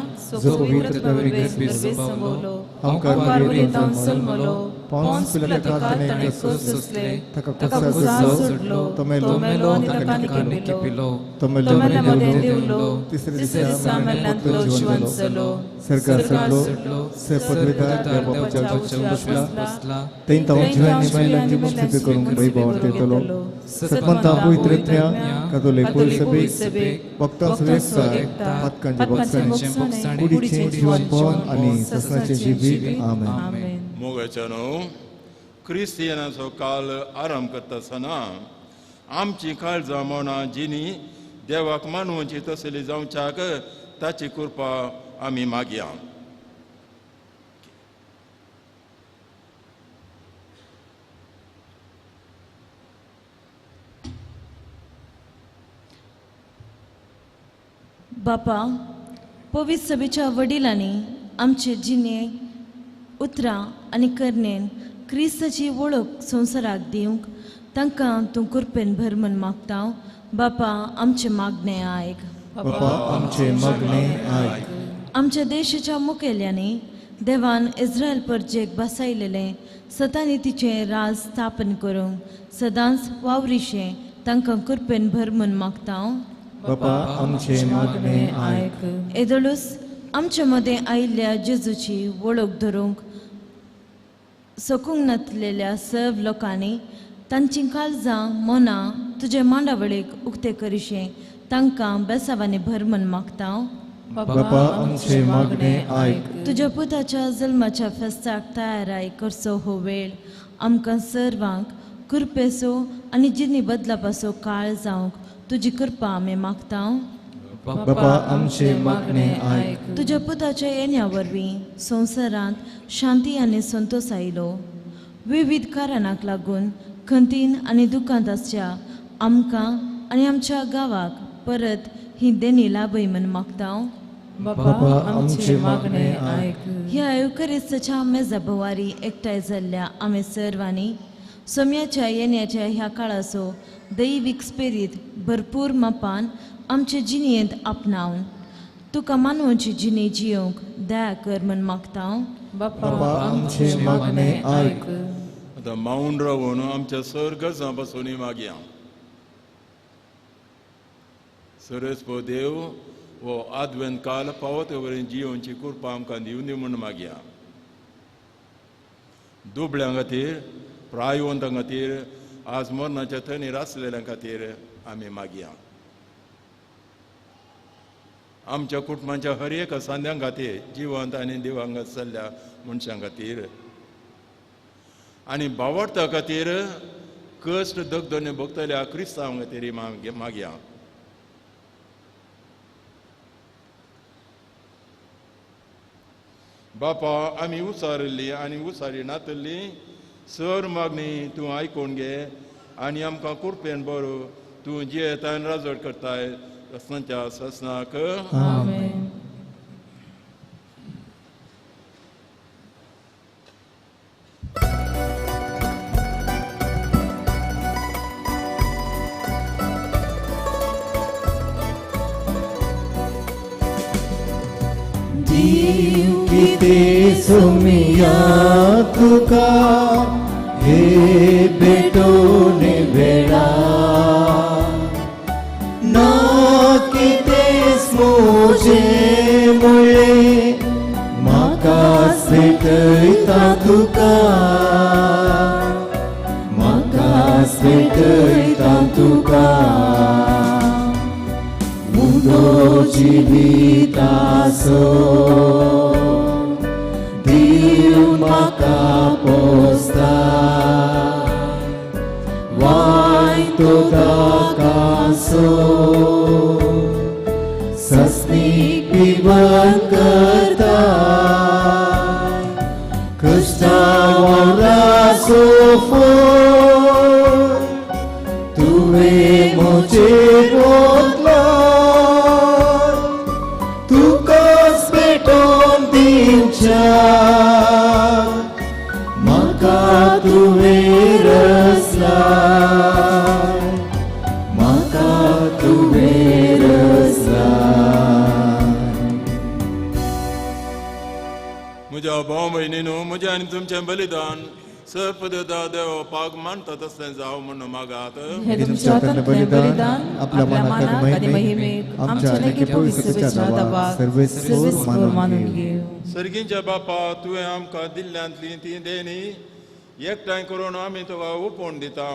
जो पवित्र परमेश्वर संभोलो आमकां वारवयतां सल्मलो पॉन्स पिलाताने सोसले ताका कुसार सोडलो तो मेलो आनी ताका निकिपिलो तो मेल्यामध्ये देवलो तिसरे दिसा मेल्यांतलो जिवंत जालो सरकार सोडलो पदवीदार देवाच्या बसला तें तांव जिवांनी मेल्यांची मुक्ती करून वैभव देतलो सतमंता पवित्रत्र्या कातोलिक सभेक भक्तां सगळ्यांक पातकांचे भक्तांचे कुडीचें जीवनपण आनी ससनाचें जिवीत आमेन
मोगाच्यानो क्रिस्तियनाचो काल आरंभ करता आसतना आमची काळजां मनां जिणी देवाक मानूची तसली जावच्याक ताची कृपा आमी मागया
बापा पवित्र सभेच्या वडिलांनी आमचे जिणे उतरां आनी करनेन क्रिस्ताची वळख संवसाराक दिवंक तांकां तूं कृपेन भर म्हूण मागता बापा आमचे मागणे आयक
बापा आमचे मागणे आयक
आमच्या देशाच्या मुखेल्यांनी देवान इस्रायल परजेक बसयलेले सतानितीचें राज स्थापन करूंक सदांच वावरिशें तांकां कृपेन भर म्हूण मागता
बापा आमचे मागणे आयक
येदळूच आमचे मदें आयिल्ल्या जेजूची वळख धरूंक सोकूंक नातलेल्या सर्व लोकांनी तांची काळजां मनां तुजे मांडावळेक उक्ते करिशें तांकां बेसावांनी भर म्हूण मागता
बापा आमचे मागणे आयक
तुज्या पुताच्या जल्माच्या फेस्ताक तयाराय करचो हो वेळ आमकां सर्वांक कृपेचो आनी जिणी बदलापाचो काळ जावंक तुजी कृपा आमी मागता
बापा आमचे मागणे आयक
तुज्या पुताच्या येण्या वरवीं संवसारांत शांती आनी संतोष आयलो विविध कारणांक लागून खंतीन आनी दुखांत आसच्या आमकां आनी आमच्या गांवाक परत ही देणी लाभय म्हूण मागता
बापा आमचे मागणे ऐक.
ह्या युकरिस्ताच्या मेजा भोवारी एकठांय जाल्ल्या आमी सर्वांनी सोम्याच्या येण्याच्या ह्या काळाचो दैवीक स्पिरीत भरपूर मापान आमचे जिणेंत आपणावन तुका मानवाची जिणे जियोंक दया कर म्हण मागता हांव.
बापा आमचे मागणे ऐक.
आतां मावून रावून आमच्या सर्गजा पासून मागया. सरस्वो देव वो आदवेंत काल पावत वरेन जियोवची कृपा आमकां दिवं दी म्हूण मागया. दुबळ्यां खातीर प्रायवंतां खातीर आज मरणाच्या थंडीर आसलेल्यां खातीर आमी मागया. आमच्या कुटुंबाच्या हर एक सांद्यां खातीर जिवंत आनी दिवंगत जाल्ल्या मनशां खातीर आनी भावार्थां खातीर कश्ट दगदने भोगतल्या क्रिस्तांवां खातीर मागया. बापा आमी उसारिल्ली आनी उसारी नातल्ली सर मागणी तूं आयकून घे आनी आमकां कृपेन बरो तूं जियेतान राजवट करताय ससनाच्या ससनाक.
आमेन.
किती सोमिया तुका हे भेटून वेळा ना कितेच मोजे मुळे म्हाका भेटयता तुका म्हाका भेटयता तुका मुदो जिविताचो दिव म्हाका पोसता वायतो दाकासो सस्नीक पिवन करता कष्टा वावराचो फोड तुवें म्हजेर ओतला तुकाच भेटोन दिवच्या म्हाका तुवें रचला म्हाका तुवें रचला.
म्हज्या भाव भयणीनो म्हजें आनी तुमचें बलिदान सपदता देवपाक मानता तसलें जावं म्हूण मागात.
हे तुमच्या हातांतलें बलिदान आपल्या मनाक आनी महिमेक आमच्या लेकी पवित्र दबाक सर्वेस्वर मानून घेव.
सर्गींच्या बापा तुवें आमकां दिल्ल्यांतलीं तीं देणी एकठांय करून आमी तुका उपोवण दिता.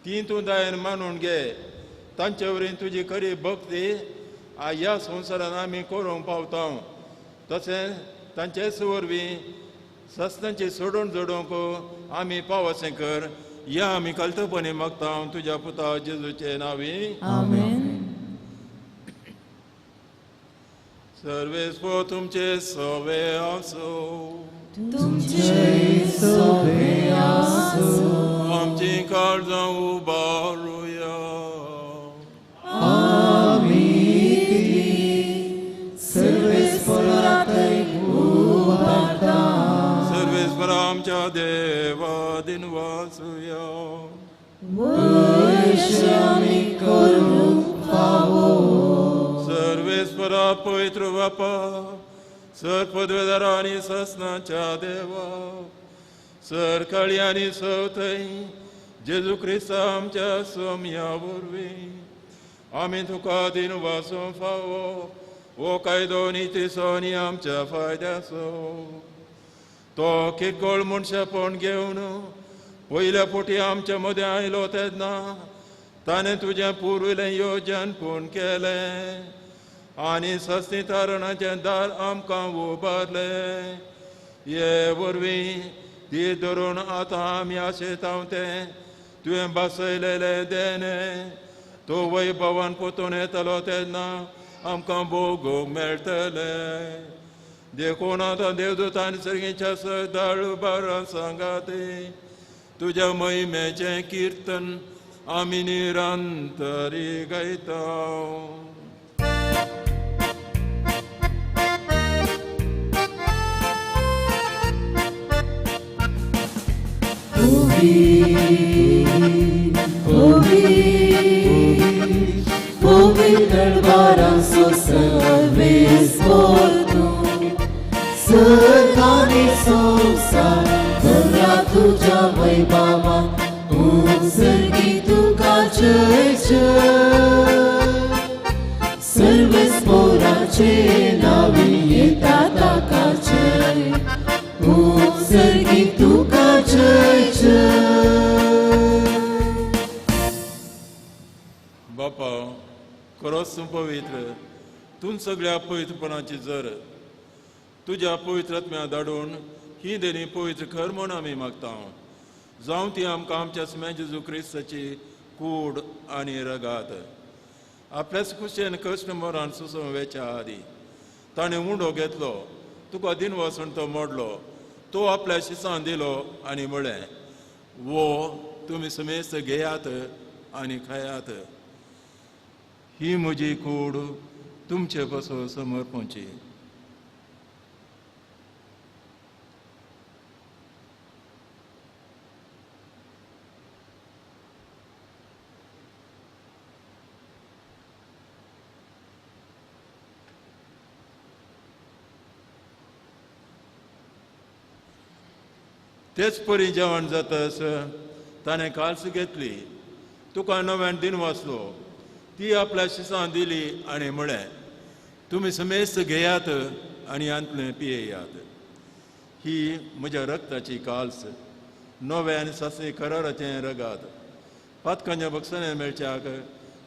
ती तूं दायेन मानून घे. तांचे वरवीं तुजी खरी भक्ती ह्या संवसारांत आमी करूंक पावता. तशें तांचेच वरवीं सस्नांची सोडून जोडूंक आमी पावसें कर. या आमी कल्तपणी मागता तुज्या पुता जेजूचे नांवी.
आमेन.
सर्वेस्व तुमचे सवे आसो.
तुमचे सोबे आसो.
आमची काळजां उबारुया.
आमी सर्वेस्परांतय उबारता.
सर्वेस्वर आमच्या देवा दिनवासुया.
वैश्य आमी करूंक फावो.
सर्वेस्वरा पवित्र बापा सर पदवेदार आनी ससनाच्या देवा सर काळी आनी सवथय जेजू क्रिस्त आमच्या सोम्या वरवीं आमी तुका दिन वासूं फावो. ओ कायदो नितीचो आनी आमच्या फायद्याचो तो किरकोळ मनशापण घेवन पयल्या फावटी आमच्या मदें आयलो तेन्ना ताणें तुजें पुर्विलें येवजन पूर्ण केलें आनी सस्ती तारणाचें दार आमकां उबारलें. हे वरवीं ती धरून आतां आमी आशेता तें तुवें बसयलेलें देणें तो वैभवान पोतून येतलो तेन्ना आमकां भोगूंक मेळटलें. देखून आतां देवदूतान सर्गीच्या सदाळ बारा सांगाती तुज्या महिमेचें किर्तन आमी निरंतरी गायता.
Dărbaranțo să vezi portul, Sărgani sosa, Dăra tuja mai baba, Sărghitu ca cece, Sărvezi porace, Navi e tata ca ce, Sărghitu ca cece.
बापा खरोच तूं पवित्र तूं सगळ्या पवित्रपणाची जर तुज्या पवित्र आत्म्या धाडून ही देणी पवित्र कर म्हूण आमी मागता जावं ती आमकां आमच्या समेत जेजू क्रिस्ताची कूड आनी रगात आपल्याच कुशेन कश्ट मोरान सुसोवन वेच्या आदी ताणें उंडो घेतलो तुका दिन वचून तो मोडलो तो आपल्या शिसान दिलो आनी म्हळें वो तुमी समेस्त घेयात आनी खायात ही म्हजी कूड तुमचे पासो समर्पणची तेच परी जेवण जातास ताणें काल्स घेतली तुका नव्यान दिन वाचलो ती आपल्या शिसान दिली आनी म्हळें तुमी समेस्त घेयात आनी अंतलें पियेयात ही म्हज्या रक्ताची काल्स नवे आनी सासणी कराराचें रगात पातकांच्या बक्षांनी मेळच्याक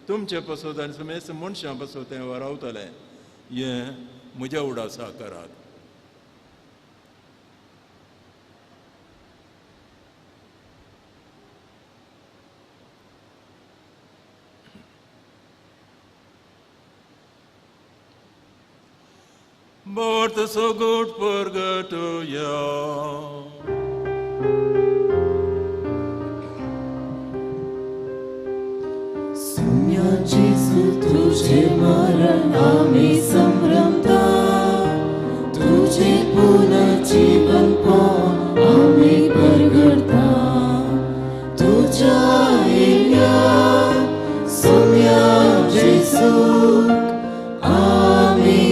तुमचे पासून आनी समेस्त मनशां पासून तें वारावतलें हें म्हज्या उडासा करात Bort so gut purgatoria.
Sumia Jesu तुझे मरण आम्ही संभ्रमता तुझे पुनर्जीवन पावून आम्ही परगडता तुझ्या येण्यार सौम्या जेसू आम्ही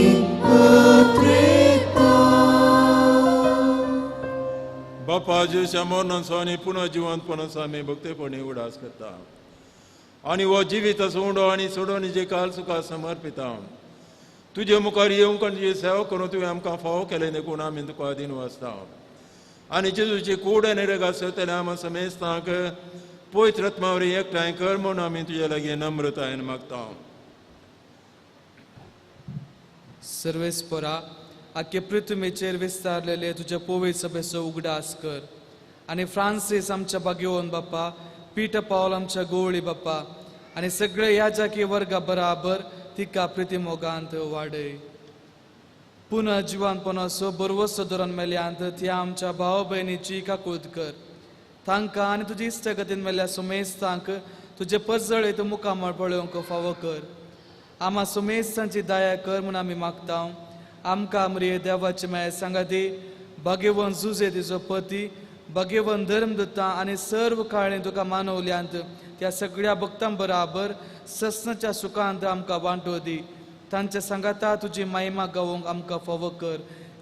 बापा जेच्या मरणाचो आनी पुनः जिवंतपणाचो आमी भक्तीपणी उडास करता आनी हो जिवीत सोडो आनी सोडून जे काल सुखा समर्पिता तुजे मुखार येवंक आनी तुजी सेवा करून तुवें आमकां फावो केलें देखून आमी तुका दिन वाचता आनी जेजूची कूड आनी रगात सेवतले आमी समेस्तांक पवित्र आत्मावरी एकठांय कर म्हूण आमी तुजे लागीं नम्रतायेन मागता
सर्वेस्परा आख्खे पृथ्वीचेर विस्तारलेले तुझ्या पवित्र सभेचो उगडास कर आनी फ्रांसीस आमच्या बागेवन बाप्पा पीटर पावल आमच्या गोवळी बाप्पा आनी सगळे याजकी वर्गा बराबर तिका प्रितीमोगांत वाडय पुनः जिवंतपणाचो बरवसो धरून मेल्यांत त्या आमच्या भाव भयणीची काकूळट कर तांकां आनी तुजी इश्टगतीन मेल्ल्या सुमेस्तांक तुजे पजळीत मुखामळ पळोवंक फावो कर आम्हा सुमेस्तांची दया कर म्हूण आमी मागता आमकां आमरी देवाचे माय सांगाती भगवन जुजे तिचो पती भगवन धर्मदत्ता आनी सर्व काळी तुका मानवल्यांत त्या सगळ्या भक्तां बराबर ससनाच्या सुखांत आमकां वांटो दी तांच्या सांगाता तुजी महिमा गावोवंक आमकां फावो कर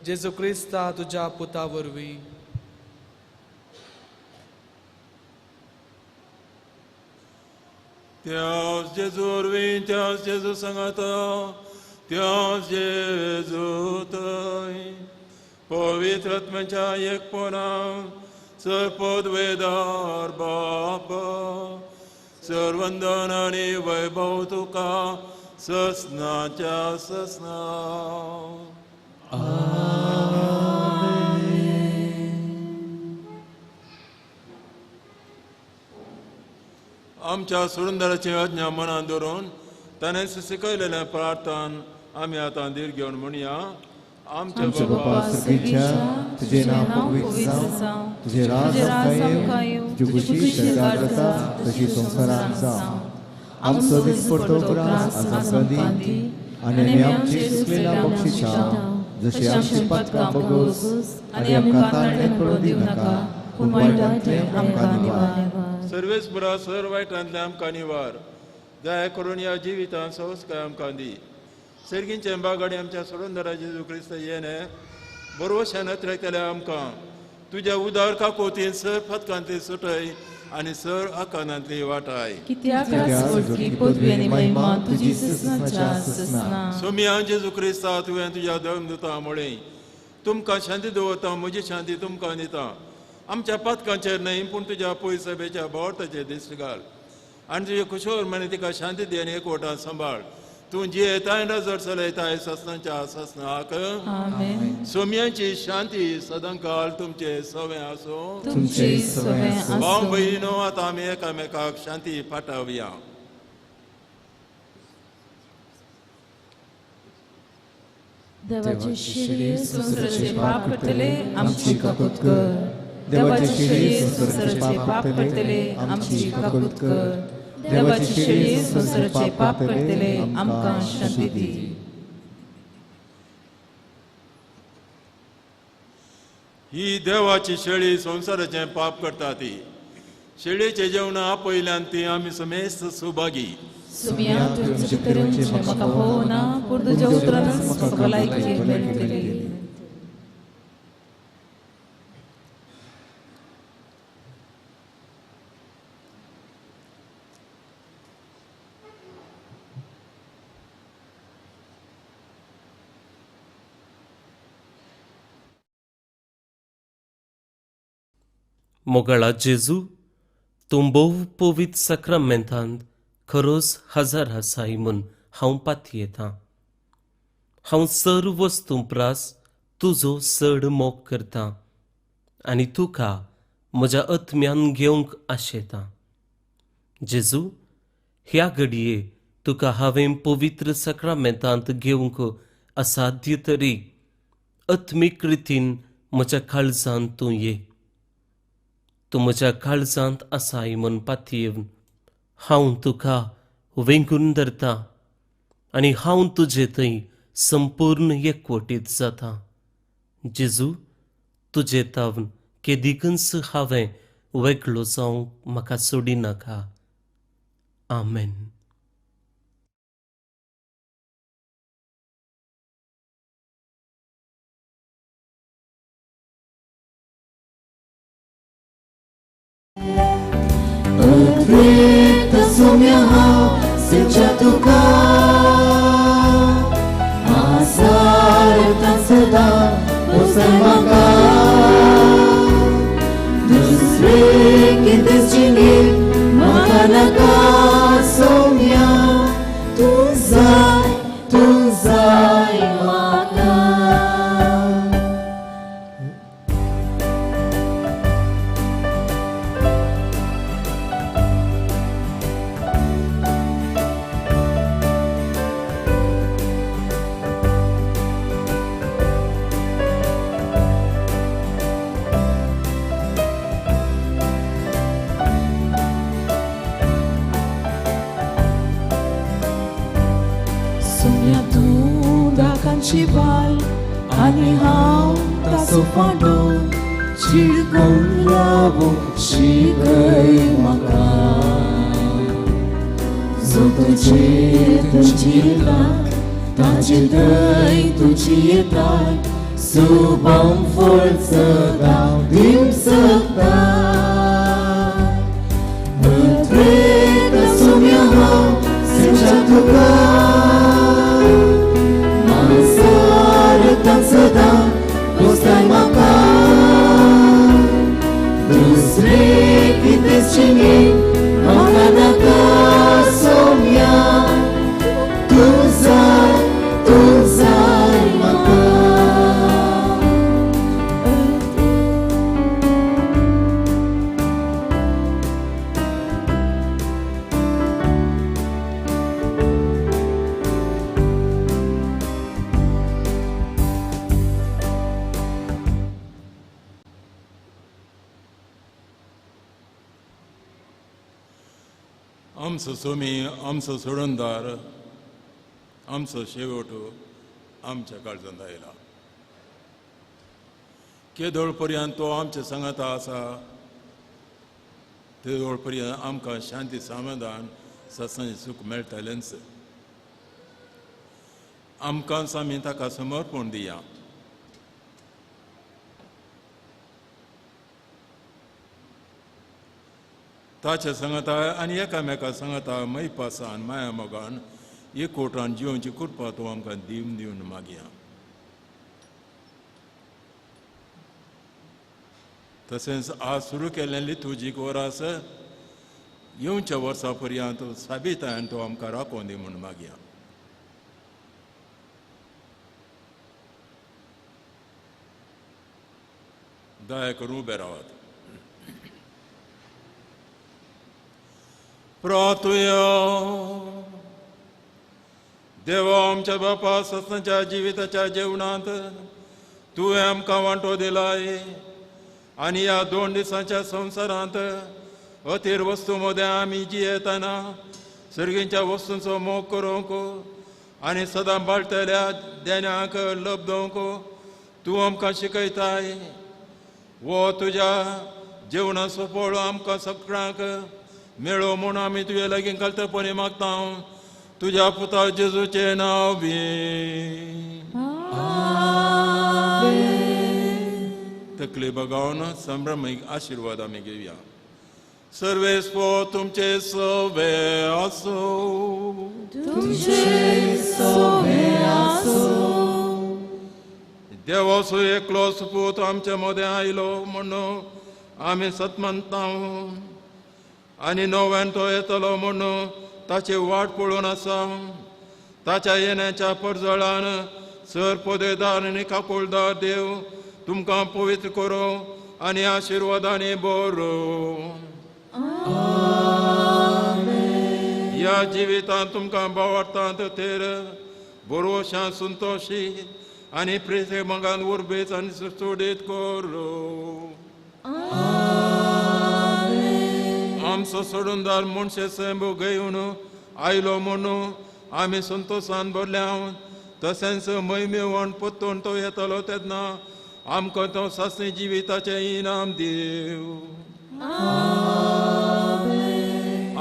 जेजू क्रिस्ता तुज्या पुता वरवीं
त्याच जेजू वरवीं त्याच जेजू सांगाता त्याच जेजू थंय पवित्र आत्म्याच्या एकपणान सरपद वेदार बापा सर्वंदन आनी वैभव तुका ससनाच्या ससना आमच्या सुरंदराची आज्ञा मनात दवरून ताणें शिकयलेल्या प्रार्थन आमी आतां दीर घेवन म्हणया आमच्या बापा
सर्गीच्या तुझे नाव पवित्र जावं तुझे राज आमकां येवं तुजी खुशी स्वर्गांत आसा तशी संवसारांत जावं आमचो दीस पडतो उपरांत आज आमकां दी आनी आमी आमची चुकलेल्या बक्षिसां जशी आमची पातकां बगोस आनी आमकां ताणें पडूं दिवं नाका
पूण वायटांतले आमकां निवार.
सर्वेस्परा सर वायटांतले आमकां निवार. दया करून या जिवितांत संस्कार आमकां दी. सर्गींचे बागाडी आमच्या सोडूनदारा जेजू क्रिस्त येणे बरोवशान येतल्या आमकां तुज्या उदार काकोतीन सर फतकांतली सुटय आनी सर आकांतांतली वाटाय.
कित्याक रासवटकी पदवी आनी महिमा तुजी ससनाच्या ससना.
सोम्या जेजू क्रिस्ता तुवें तुज्या धर्मदुतां म्हळें तुमकां शांती दवरता म्हजी शांती तुमकां दिता. आमच्या पातकांचेर न्हय पूण तुज्या पळय सभेच्या भोंवतणेचेर दिश्ट घाल आनी तुजे कुशोर मनी तिका शांती दी आनी एकवटान सांबाळ. तूं जियेताय नजर चलयताय ससनाच्या ससनाक. सोम्याची शांती सदांकाळ तुमचे सवे आसूं.
तुमची सवे आसूं.
भाव भयणीनो आतां आमी एकामेकाक शांती पाठवया.
देवाचे शिडी संवसाराचे पाप करतले आमची काकूत कर. देवाचे शिडी संवसाराचे पाप करतले आमची काकूत कर. देवाचे शिडी संवसाराचे पाप करतले आमकां शांती दी.
ही देवाची शेळी संवसाराचे पाप करता ती. शेळीचे जेवण आपयल्यान ती आमी समेस्त सुभागी.
सुमिया तुझे तरेचे म्हाका होना पूण तुज्या उतरांत म्हाका भलायकी मेळटली.
मोगळा जेजू तूं भोव पवित्र सक्रामेंतांत खरोच हजर आसाय म्हूण हांव पातयेतां. हांव सर्व वस्तू प्रास तुजो चड मोग करतां आनी तुका म्हज्या आत्म्यान घेवंक आशेतां. जेजू ह्या घडये तुका हांवें पवित्र सक्रामेंतांत घेवंक असाध्य तरी आत्मीक रितीन म्हज्या काळजांत तूं ये. तूं म्हज्या काळजांत आसाय म्हूण पातयेवन हांव तुका वेंगून धरतां आनी हांव तुजे थंय संपूर्ण एकवटीत जातां. जेजू तुजे तावन केदिकच हांवें वेगळो जावंक म्हाका सोडिनाका. आमेन.
Atreta somia seja tuka asar tan sada osamaga dusre ke destiny makanaka somia tuzai maka. Chival ani haw taso fado chilgon lavo shigai maka zoto chila taji dai tu chietai subam forza dau dim sakta Atreta somia haw seja tuka tan sada postai maka dusre ki destiny makanaka somia tuzai maka.
आमचो सोमी आमचो सोडूनदार आमचो शेवट आमच्या काळजांत आयला. केदोळ पर्यंत तो आमच्या संगत आसा तेदोळ पर्यंत आमकां शांती समाधान सत्संग सुख मेळटलेंच आमकां आमी ताका समर्पण दिया ताच्या संगता आनी एकामेका संगता मैपासान माया मोगान एकवटान जिवोवची कृपा तूं आमकां दिवन मागया तशेंच आज सुरू केल्लें लितुर्जीक वरास येवच्या वर्सां पर्यंत साबितायेन तो आमकां राखोवन दी म्हूण मागया दया करून उबे रावात प्रार्थुया देवा आमच्या बापा सत्संगाच्या जिविताच्या जेवणांत तुवें आमकां वांटो दिलाय आनी ह्या 2 दिसांच्या संवसारांत अतीर वस्तू मदें आमी जियेतना सर्गींच्या वस्तूंचो मोग करूंक आनी सदां बाळटल्या देण्याक लबदोवंक तूं आमकां शिकयताय वो तुज्या जेवणाचो फळ आमकां सगळ्यांक मेळो म्हूण आमी तुजे लागीं घालतपणी मागता तुज्या पुता जेजूचें नांव बी तकली बगावन संभ्रमीक आशिर्वाद आमी घेवया सर्वेस्पो तुमचे सवे आसो देवाचो एकलो सुपूत आमचे मदें आयलो म्हणून आमी सतमंता आनी नव्यान तो येतलो म्हणून ताची वाट पळोवन आसा ताच्या येण्याच्या परजळान सर पोदेदार आनी काकुळदार देव तुमकां पवित्र करो आनी आशिर्वादांनी बरो ह्या जिवितांत तुमकां भावार्थांत तेर बरोशा संतोशी आनी प्रेसे मगान उर्बेत आनी सुटसुडीत करो आमचो सोडूनदार मनशे सेंबू घेवन आयलो म्हणून आमी संतोशान भरल्या तशेंच मैमेवण परतून तो येतलो तेन्ना आमकां तो सासणी जिविताचें इनाम दिव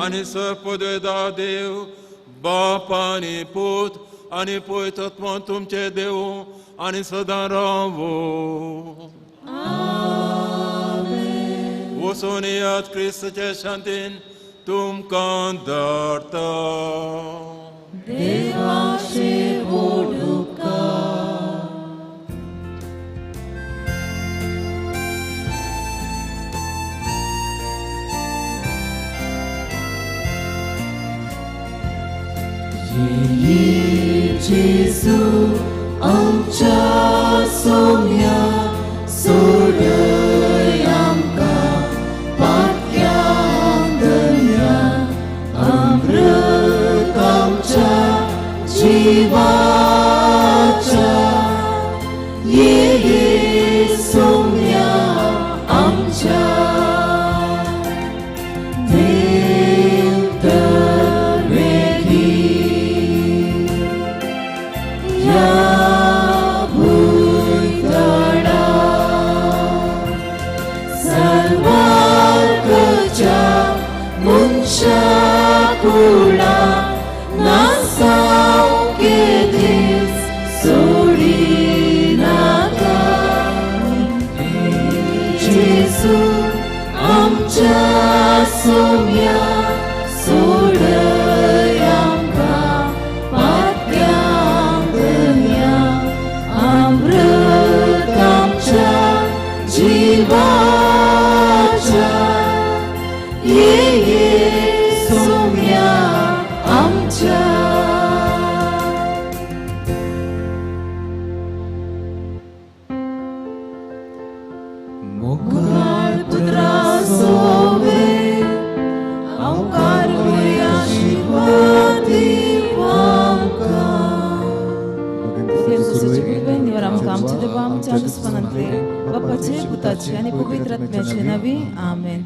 आनी सर पदवेदा देव बाप आनी पूत आनी पवित्रात्मा तुमचे देव आनी सदां रावो वचून याद क्रिस्ताचे शांतीन तुमकां धाडटा
देवाचे उपकार जेजू आमच्या सोम्या सोडय आमकां पातक्यान दर्यान अमृत आमच्या जिवाच्या ये सोम्या आमच्या Shakula nasau kedis sorinaka Jesu amcha somya sodayamka patyamya amrutamcha jivacha ye Saumya आमच्या मोगाळ पुत्रा सोवे आमकां आशीर्वाद
निवर आमकां आमचे देवा आमच्या दुस्मनांतले बापाचे पुताचे आनी पवित्र आत्म्याचे नांवी आमेन